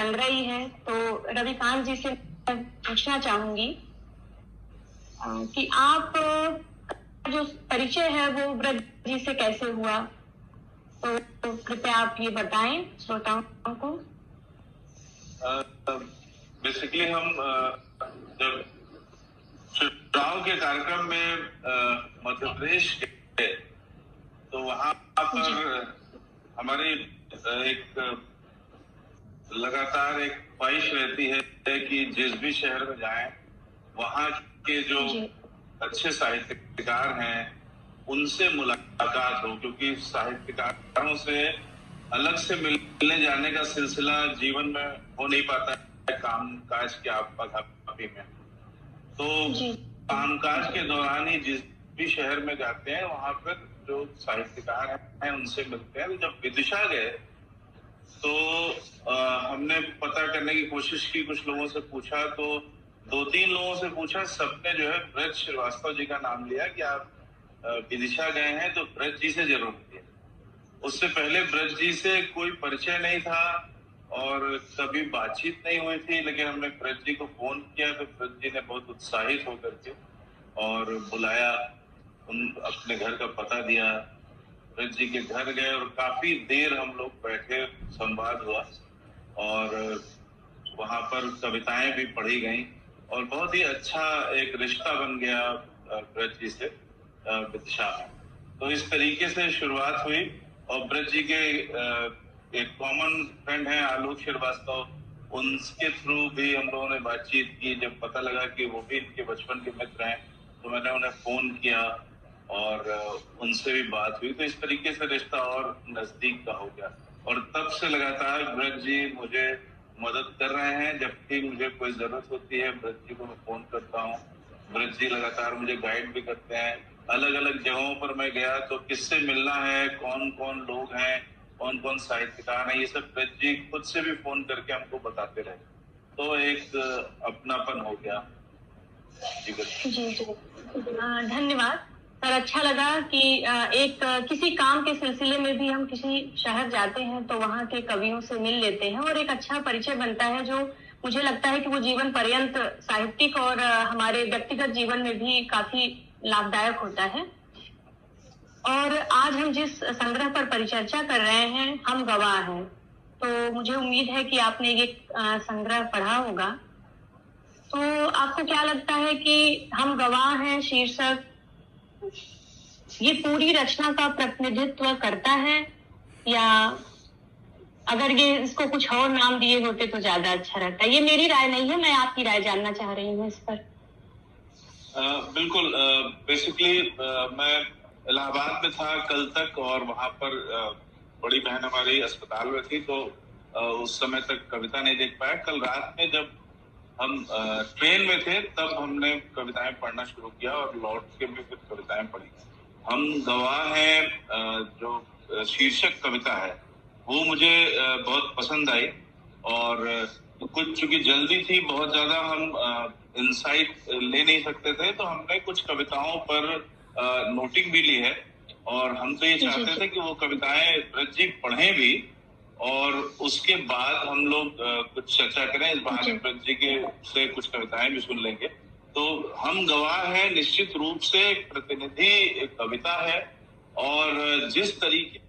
संग्रही हैं, तो रविकांत जी से पूछना चाहूंगी कि आप जो परिचय है वो ब्रज जी से कैसे हुआ, तो कृपया आप ये बताएं श्रोताओं को। बेसिकली हम जब चुनाव के कार्यक्रम में मध्य प्रदेश गए तो वहां पर हमारी एक लगातार एक ख्वाहिश रहती है कि जिस भी शहर में जाएं वहां के जो अच्छे साहित्यकार हैं उनसे मुलाकात हो, क्योंकि साहित्यकारों से अलग से मिलने जाने का सिलसिला जीवन में हो नहीं पाता है काम काज के आपाधापी में। तो कामकाज के दौरान ही जिस भी शहर में जाते हैं वहां पर जो साहित्यकार हैं उनसे मिलते हैं। तो जब विदिशा गए तो हमने पता करने की कोशिश की, कुछ लोगों से पूछा, तो 2-3 लोगों से पूछा, सबने जो है ब्रज श्रीवास्तव जी का नाम लिया कि आप विदिशा गए हैं तो ब्रज जी से जरूर मिलिए। उससे पहले ब्रज जी से कोई परिचय नहीं था और कभी बातचीत नहीं हुई थी, लेकिन हमने ब्रज जी को फोन किया तो ब्रज जी ने बहुत उत्साहित होकर के और बुलाया, अपने घर का पता दिया, ब्रज जी के घर गए और काफी देर हम लोग बैठे, संवाद हुआ और वहां पर कविताएं भी पढ़ी गई और बहुत ही अच्छा एक रिश्ता बन गया ब्रज जी से विदिशा में। तो इस तरीके से शुरुआत हुई और ब्रज जी के एक कॉमन फ्रेंड है आलोक श्रीवास्तव, उनके थ्रू भी हम लोगों ने बातचीत की। जब पता लगा कि वो भी इनके बचपन के मित्र हैं तो मैंने उन्हें फोन किया और उनसे भी बात हुई। तो इस तरीके से रिश्ता और नजदीक का हो गया और तब से लगातार ब्रज जी मुझे मदद कर रहे हैं। जब भी मुझे कोई जरूरत होती है ब्रज जी को मैं फोन करता हूँ, ब्रज जी लगातार मुझे गाइड भी करते हैं। अलग अलग जगहों पर मैं गया तो किससे मिलना है, कौन कौन लोग हैं, कौन कौन साहित्यकार हैं, ये सब ब्रज जी खुद से भी फोन करके हमको बताते रहे। तो एक अपनापन हो गया। जी धन्यवाद सर। अच्छा लगा कि एक किसी काम के सिलसिले में भी हम किसी शहर जाते हैं तो वहाँ के कवियों से मिल लेते हैं और एक अच्छा परिचय बनता है, जो मुझे लगता है कि वो जीवन पर्यंत साहित्यिक और हमारे व्यक्तिगत जीवन में भी काफी लाभदायक होता है। और आज हम जिस संग्रह पर परिचर्चा कर रहे हैं, हम गवाह हैं, तो मुझे उम्मीद है कि आपने ये संग्रह पढ़ा होगा। तो आपको क्या लगता है कि हम गवाह हैं शीर्षक ये पूरी रचना का प्रतिनिधित्व करता है, या अगर ये इसको कुछ और नाम दिए होते तो ज्यादा अच्छा रहता? ये मेरी राय नहीं है, मैं आपकी राय जानना चाह रही हूँ इस पर। बिल्कुल। बेसिकली मैं इलाहाबाद में था कल तक और वहां पर बड़ी बहन हमारी अस्पताल में थी, तो उस समय तक कविता नहीं देख पाया। कल रात में जब हम ट्रेन में थे तब हमने कविताएं पढ़ना शुरू किया और लौट के भी फिर कविताएं पढ़ी। हम गवाह हैं जो शीर्षक कविता है वो मुझे बहुत पसंद आई और कुछ चूंकि जल्दी थी बहुत ज्यादा, हम इंसाइट ले नहीं सकते थे, तो हमने कुछ कविताओं पर नोटिंग भी ली है और हम तो ये चाहते थे कि वो कविताएं ब्रज जी पढ़ें भी और उसके बाद हम लोग कुछ चर्चा करें। इस बहाने ब्रज जी के से कुछ कविताएं भी सुन लेंगे। तो हम गवाह हैं निश्चित रूप से एक प्रतिनिधि कविता है और जिस तरीके